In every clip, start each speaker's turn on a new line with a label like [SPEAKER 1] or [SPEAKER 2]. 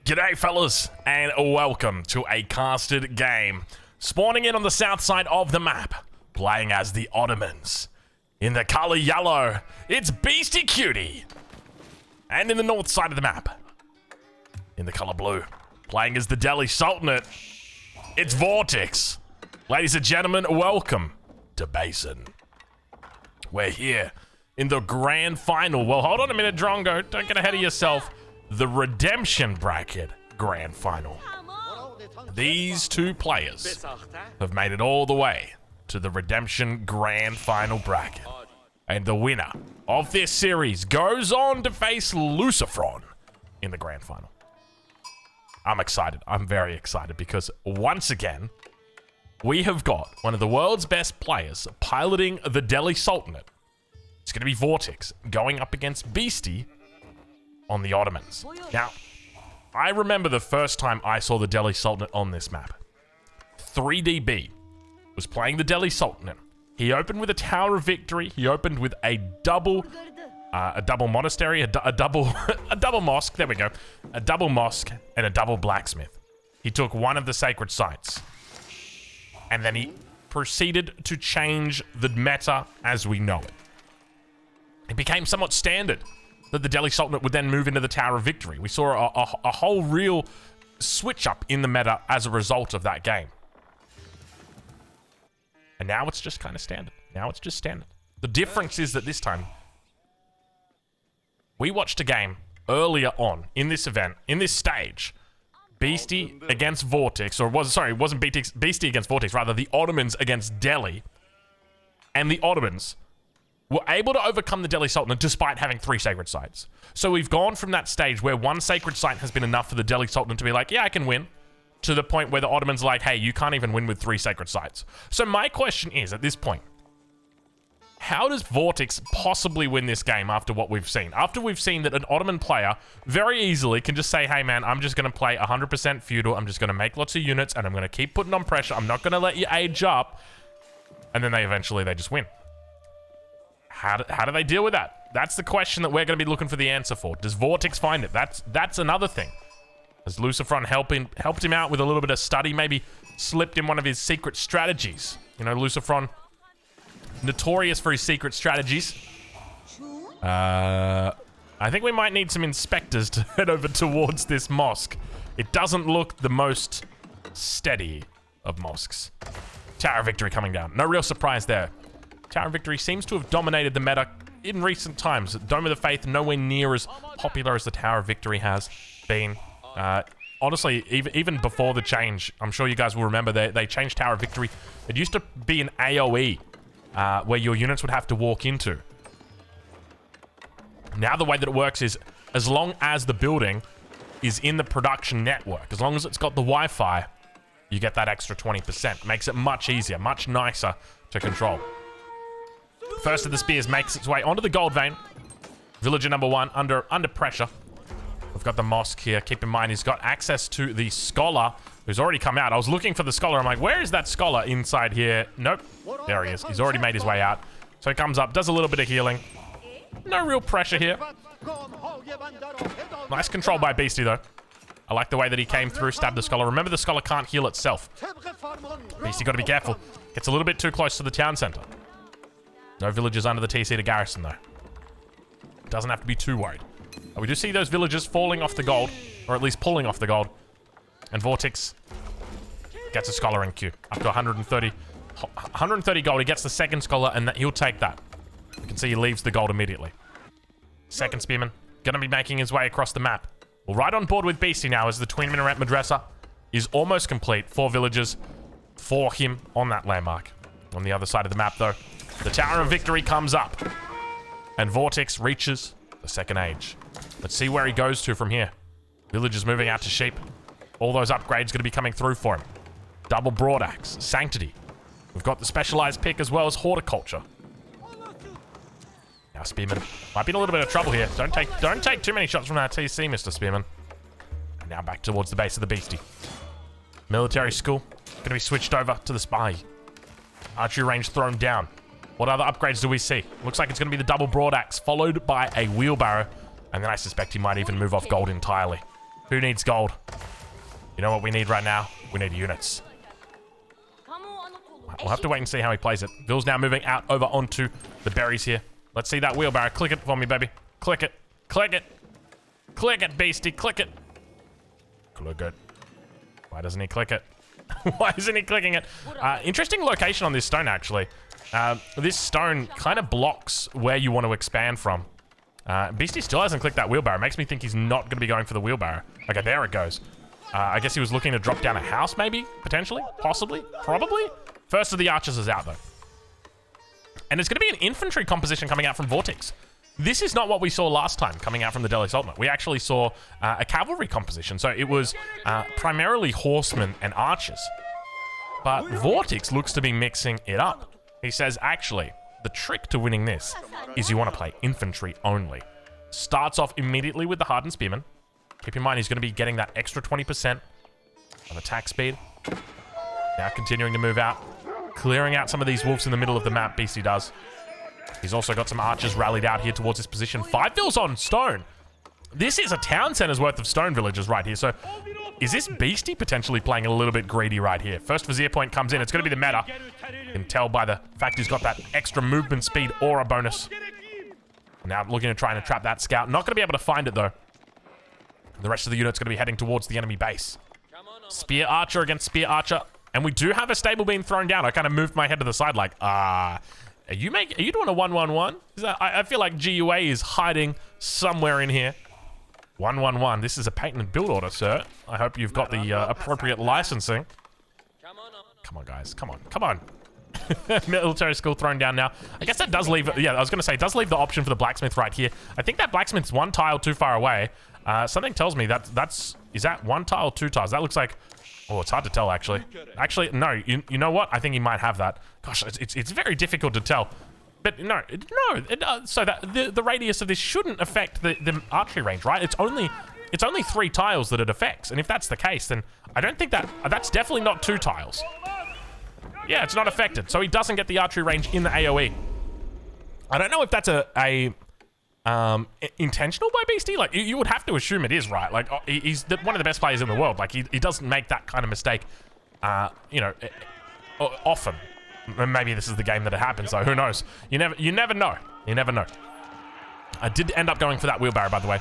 [SPEAKER 1] G'day fellas, and welcome to a casted game. Spawning in on the south side of the map, playing as the Ottomans. In the color yellow, it's Beastie Cutie. And in the north side of the map, in the color blue, playing as the Delhi Sultanate, it's Vortex. Ladies and gentlemen, welcome to Basin. We're here in the grand final. Well, hold on a minute, Drongo. Don't get ahead of yourself. The Redemption Bracket Grand Final. These two players have made it all the way to the Redemption Grand Final Bracket. And the winner of this series goes on to face Lucifron in the Grand Final. I'm excited. I'm very excited because once again, we have got one of the world's best players piloting the Delhi Sultanate. It's going to be Vortex going up against Beastie on the Ottomans. Now, I remember the first time I saw the Delhi Sultanate on this map. 3DB was playing the Delhi Sultanate. He opened with a Tower of Victory. He opened with a double monastery, a double mosque. There we go. A double mosque and a double blacksmith. He took one of the sacred sites. And then he proceeded to change the meta as we know it. It became somewhat standard that the Delhi Sultanate would then move into the Tower of Victory. We saw a whole real switch up in the meta as a result of that game. And now it's just kind of standard. Now it's just standard. The difference is that this time, we watched a game earlier on in this event, in this stage, Beastie against Vortex, or it wasn't Beastie against Vortex, rather the Ottomans against Delhi. And the Ottomans were able to overcome the Delhi Sultanate despite having 3 sacred sites. So we've gone from that stage where one sacred site has been enough for the Delhi Sultanate to be like, yeah, I can win, to the point where the Ottomans are like, hey, you can't even win with 3 sacred sites. So my question is, at this point, how does Vortex possibly win this game after what we've seen? After we've seen that an Ottoman player very easily can just say, hey man, I'm just going to play 100% feudal, I'm just going to make lots of units, and I'm going to keep putting on pressure, I'm not going to let you age up, and then they just win. How do they deal with that? That's the question that we're going to be looking for the answer for. Does Vortex find it? That's another thing. Has Lucifron helped him out with a little bit of study, maybe slipped in one of his secret strategies? You know, Lucifron, notorious for his secret strategies. I think we might need some inspectors to head over towards this mosque. It doesn't look the most steady of mosques. Tower of Victory coming down. No real surprise there. Tower of Victory seems to have dominated the meta in recent times. Dome of the Faith nowhere near as popular as the Tower of Victory has been. Honestly, even before the change, I'm sure you guys will remember they changed Tower of Victory. It used to be an AoE where your units would have to walk into. Now the way that it works is as long as the building is in the production network, as long as it's got the Wi-Fi, you get that extra 20%. Makes it much easier, much nicer to control. First of the spears makes its way onto the gold vein. Villager number 1 under pressure. We've got the mosque here. Keep in mind, he's got access to the scholar who's already come out. I was looking for the scholar. I'm like, where is that scholar inside here? Nope. There he is. He's already made his way out. So he comes up, does a little bit of healing. No real pressure here. Nice control by Beastie, though. I like the way that he came through, stabbed the scholar. Remember, the scholar can't heal itself. Beastie got to be careful. Gets a little bit too close to the town center. No villagers under the TC to garrison, though. Doesn't have to be too worried. We do see those villagers falling off the gold, or at least pulling off the gold. And Vortex gets a scholar in queue. Up to 130 gold. He gets the second scholar, and he'll take that. You can see he leaves the gold immediately. Second spearman, gonna be making his way across the map. Well, right on board with Beastie now as the Twin Minaret Madrasa is almost complete. 4 villagers for him on that landmark. On the other side of the map, though, the Tower of Victory comes up, and Vortex reaches the second age. Let's see where he goes to from here. Villagers moving out to sheep. All those upgrades going to be coming through for him. Double broadaxe, sanctity. We've got the specialized pick as well as horticulture. Now Spearman might be in a little bit of trouble here. Don't take too many shots from that TC, Mr. Spearman. And now back towards the base of the Beastie. Military school going to be switched over to the spy. Archery range thrown down. What other upgrades do we see? Looks like it's going to be the double broadaxe, followed by a wheelbarrow. And then I suspect he might even move off gold entirely. Who needs gold? You know what we need right now? We need units. We'll have to wait and see how he plays it. Ville's now moving out over onto the berries here. Let's see that wheelbarrow. Click it for me, baby. Click it. Click it. Click it, beastie. Click it. Click it. Why doesn't he click it? Why isn't he clicking it? Interesting location on this stone, actually. This stone kind of blocks where you want to expand from. Beastie still hasn't clicked that wheelbarrow. Makes me think he's not going to be going for the wheelbarrow. Okay, there it goes. I guess he was looking to drop down a house, maybe? Potentially? Possibly? Probably? First of the archers is out, though. And it's going to be an infantry composition coming out from Vortex. This is not what we saw last time coming out from the Deluxe Ultimate. We actually saw a cavalry composition. So it was primarily horsemen and archers. But Vortex looks to be mixing it up. He says, actually, the trick to winning this is you want to play infantry only. Starts off immediately with the hardened spearmen. Keep in mind, he's going to be getting that extra 20% of attack speed. Now continuing to move out. Clearing out some of these wolves in the middle of the map, Beastie does. He's also got some archers rallied out here towards his position. 5 vills on stone. This is a town center's worth of stone villages right here. So is this Beastie potentially playing a little bit greedy right here? First Vizier point comes in. It's going to be the meta. You can tell by the fact he's got that extra movement speed aura bonus. Now looking to try and trap that scout. Not going to be able to find it, though. The rest of the unit's going to be heading towards the enemy base. Spear Archer against Spear Archer. And we do have a stable being thrown down. I kind of moved my head to the side like, are you doing a 1-1-1? I feel like GUA is hiding somewhere in here. 1-1-1. This is a patented build order, sir. I hope you've got the appropriate licensing. Come on, guys. Come on. Come on. Military school thrown down now. I guess that does leave... Yeah, I was going to say, it does leave the option for the blacksmith right here. I think that blacksmith's 1 tile too far away. Something tells me that's... Is that 1 tile, 2 tiles? That looks like... Oh, it's hard to tell, actually. Actually, no. You know what? I think he might have that. Gosh, it's very difficult to tell. But no. So that the radius of this shouldn't affect the archery range, right? It's only 3 tiles that it affects. And if that's the case, then I don't think that's definitely not 2 tiles. Yeah, it's not affected. So he doesn't get the archery range in the AoE. I don't know if that's intentional by Beastie. Like, you would have to assume it is, right? Like, he's one of the best players in the world. Like, he doesn't make that kind of mistake, you know, often. Maybe this is the game that it happens, though. Who knows? You never know. You never know. I did end up going for that wheelbarrow, by the way.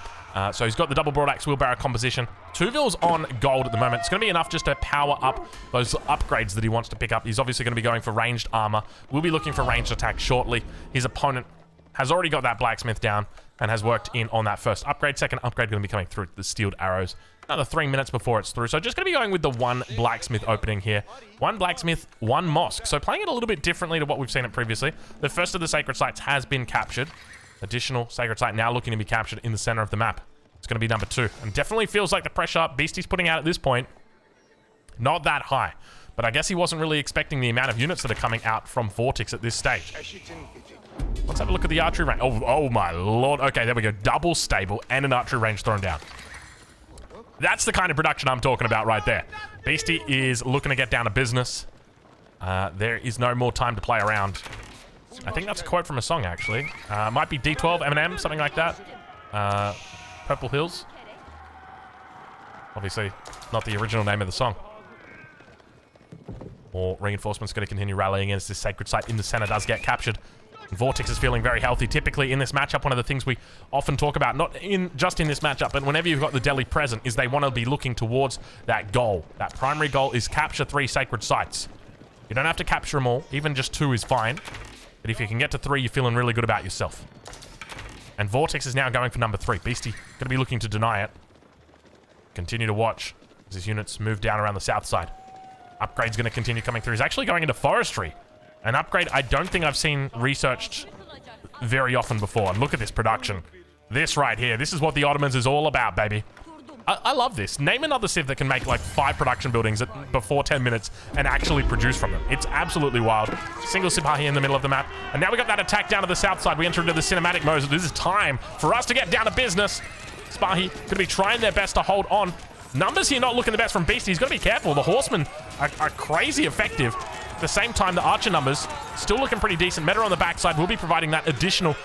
[SPEAKER 1] So he's got the double broadaxe wheelbarrow composition. 2 vills on gold at the moment. It's going to be enough just to power up those upgrades that he wants to pick up. He's obviously going to be going for ranged armor. We'll be looking for ranged attack shortly. His opponent has already got that blacksmith down and has worked in on that first upgrade. Second upgrade going to be coming through the steeled arrows. Another 3 minutes before it's through. So just going to be going with the 1 blacksmith opening here. 1 blacksmith, 1 mosque. So playing it a little bit differently to what we've seen it previously. The first of the sacred sites has been captured. Additional sacred site now looking to be captured in the center of the map. It's going to be number 2. And definitely feels like the pressure Beastie's putting out at this point, not that high. But I guess he wasn't really expecting the amount of units that are coming out from Vortex at this stage. Let's have a look at the archery range. Oh my lord. Okay, there we go. Double stable and an archery range thrown down. That's the kind of production I'm talking about right there. Beastie is looking to get down to business. There is no more time to play around. I think that's a quote from a song, actually. Might be D12, Eminem, something like that. Purple Hills. Obviously, not the original name of the song. More reinforcements going to continue rallying in as this sacred site in the center does get captured. Vortex is feeling very healthy. Typically in this matchup, one of the things we often talk about, not just in this matchup, but whenever you've got the Delhi present, is they want to be looking towards that goal. That primary goal is capture 3 sacred sites. You don't have to capture them all. Even just 2 is fine. But if you can get to 3, you're feeling really good about yourself. And Vortex is now going for number 3. Beastie going to be looking to deny it. Continue to watch as his units move down around the south side. Upgrade's going to continue coming through. He's actually going into forestry. An upgrade I don't think I've seen researched very often before. And look at this production. This right here. This is what the Ottomans is all about, baby. I love this. Name another civ that can make like 5 production buildings before 10 minutes and actually produce from them. It's absolutely wild. Single Sipahi in the middle of the map. And now we got that attack down to the south side. We enter into the cinematic mode. This is time for us to get down to business. Sipahi going to be trying their best to hold on. Numbers here not looking the best from Beastie. He's got to be careful. The horsemen are crazy effective. At the same time, the archer numbers still looking pretty decent. Meta on the backside will be providing that additional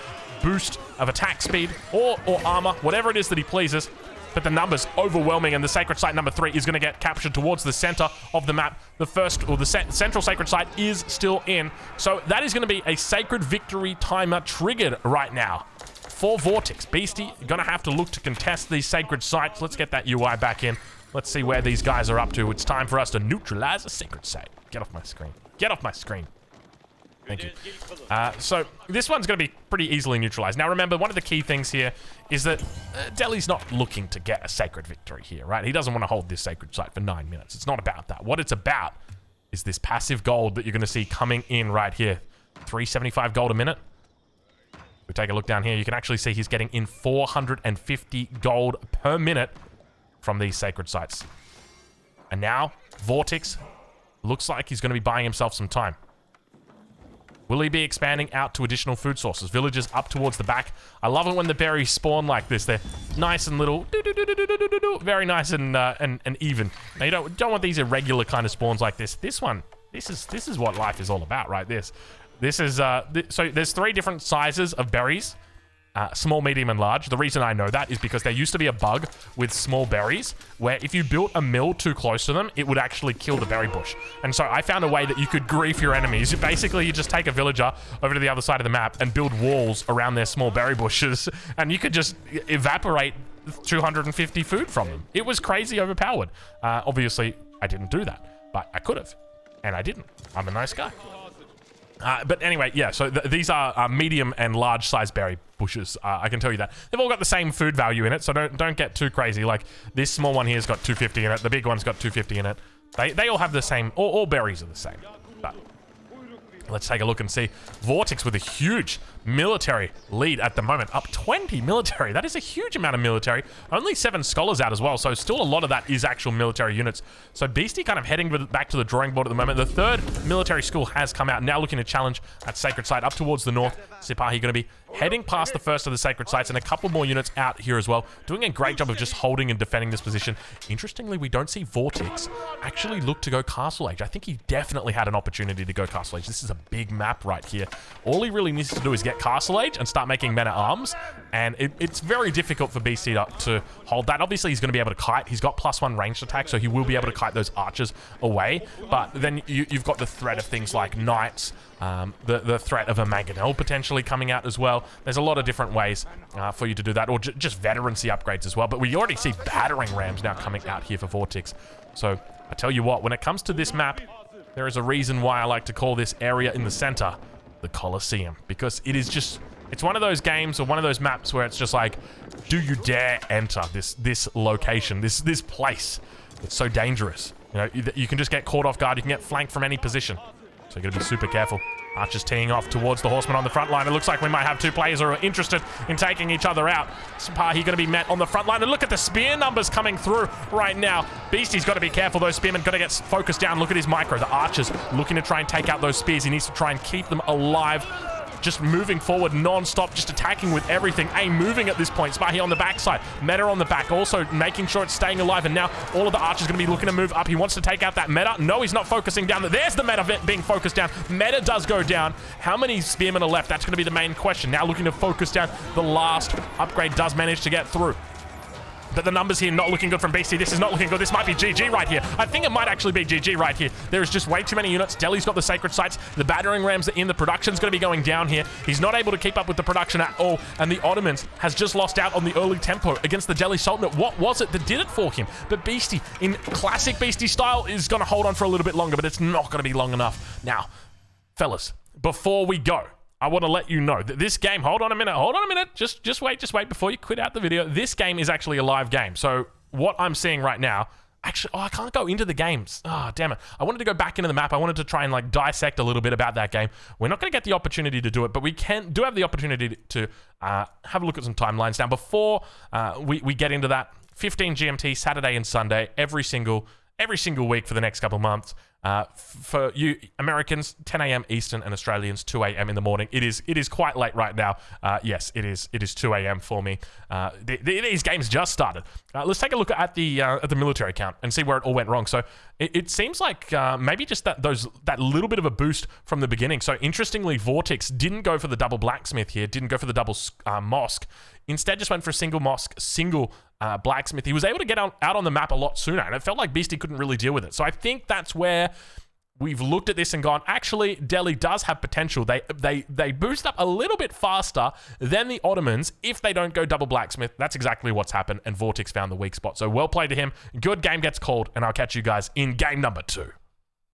[SPEAKER 1] boost of attack speed or armor, whatever it is that he pleases. but the numbers overwhelming, and the sacred site number 3 is going to get captured towards the center of the map. The first, or the central sacred site is still in, so that is going to be a sacred victory timer triggered right now for Vortex. Beastie going to have to look to contest these sacred sites. Let's get that UI back in. Let's see where these guys are up to. It's time for us to neutralize a sacred site. Get off my screen. Get off my screen. Thank you. So this one's going to be pretty easily neutralized. Now remember, one of the key things here is that Delhi's not looking to get a sacred victory here, right? He doesn't want to hold this sacred site for 9 minutes. It's not about that. What it's about is this passive gold that you're going to see coming in right here. 375 gold a minute. We take a look down here. You can actually see he's getting in 450 gold per minute from these sacred sites. And now Vortex looks like he's going to be buying himself some time. Will he be expanding out to additional food sources? Villagers up towards the back. I love it when the berries spawn like this. They're nice and little, very nice and even. Now you don't want these irregular kind of spawns like this. This one, this is what life is all about, right? This is so there's 3 different sizes of berries. Small, medium, and large. The reason I know that is because there used to be a bug with small berries where if you built a mill too close to them, it would actually kill the berry bush. And so I found a way that you could grief your enemies. Basically, you just take a villager over to the other side of the map and build walls around their small berry bushes, and you could just evaporate 250 food from them. It was crazy overpowered. Obviously, I didn't do that, but I could have, and I didn't. I'm a nice guy. But anyway, yeah, so these are medium and large size berry bushes. I can tell you that. They've all got the same food value in it, so don't get too crazy. Like, this small one here's got 250 in it. The big one's got 250 in it. They all have the same, all berries are the same. But let's take a look and see. Vortex with a huge military lead at the moment. Up 20 military. That is a huge amount of military. Only 7 scholars out as well, so still a lot of that is actual military units. So Beastie kind of heading back to the drawing board at the moment. The 3rd military school has come out, now looking to challenge that sacred site up towards the north. Sipahi going to be heading past the first of the sacred sites, and a couple more units out here as well. Doing a great job of just holding and defending this position. Interestingly, we don't see Vortex actually look to go Castle Age. I think he definitely had an opportunity to go Castle Age. This is a big map right here. All he really needs to do is get Castle Age and start making men-at-arms, and it's very difficult for BC to hold that. Obviously, he's going to be able to kite. He's got +1 ranged attack, so he will be able to kite those archers away, but then you've got the threat of things like knights, the threat of a mangonel potentially coming out as well. There's a lot of different ways for you to do that, or just veterancy upgrades as well, but we already see battering rams now coming out here for Vortex. So I tell you what, when it comes to this map, there is a reason why I like to call this area in the center the Colosseum, because it is just, it's one of those games or one of those maps where it's just like, do you dare enter this location, this place? It's so dangerous. You know, you can just get caught off guard. You can get flanked from any position. So you got to be super careful. Archers teeing off towards the horseman on the front line. It looks like we might have 2 players who are interested in taking each other out. Sipahi going to be met on the front line. And look at the spear numbers coming through right now. Beastie's got to be careful. Those spearmen got to get focused down. Look at his micro. The archers looking to try and take out those spears. He needs to try and keep them alive. Just moving forward non-stop, just attacking with everything. A moving at this point. Sipahi on the backside. Meta on the back, also making sure it's staying alive. And now all of the archers going to be looking to move up. He wants to take out that Meta. No, he's not focusing down. There's the Meta being focused down. Meta does go down. How many spearmen are left? That's going to be the main question. Now looking to focus down. The last upgrade does manage to get through. But the numbers here not looking good from BC. This is not looking good. This might be GG right here. I think it might actually be GG right here. There is just way too many units. Delhi's got the sacred sites. The battering rams are in. The production's going to be going down here. He's not able to keep up with the production at all. And the Ottomans has just lost out on the early tempo against the Delhi Sultanate. What was it that did it for him? But Beastie, in classic Beastie style, is going to hold on for a little bit longer, but it's not going to be long enough. Now, fellas, before we go, I want to let you know that this game, hold on a minute, just wait before you quit out the video. This game is actually a live game. So what I'm seeing right now, actually, I can't go into the games. Oh, damn it. I wanted to go back into the map. I wanted to try and like dissect a little bit about that game. We're not going to get the opportunity to do it, but we do have the opportunity to have a look at some timelines. Now, before we get into that, 15 GMT, Saturday and Sunday, every single week for the next couple of months. For you Americans, 10 a.m. Eastern, and Australians, 2 a.m. in the morning. It is quite late right now. Yes, it is 2 a.m. for me. These games just started. Let's take a look at the military count and see where it all went wrong. So it seems like maybe just that little bit of a boost from the beginning. So interestingly, Vortex didn't go for the double blacksmith here, didn't go for the double mosque. Instead, just went for a single mosque, single blacksmith. He was able to get out on the map a lot sooner, and it felt like Beastie couldn't really deal with it. So I think that's where we've looked at this and gone, actually, Delhi does have potential. They boost up a little bit faster than the Ottomans if they don't go double blacksmith. That's exactly what's happened, and Vortex found the weak spot. So well played to him. Good game gets called, and I'll catch you guys in game number 2.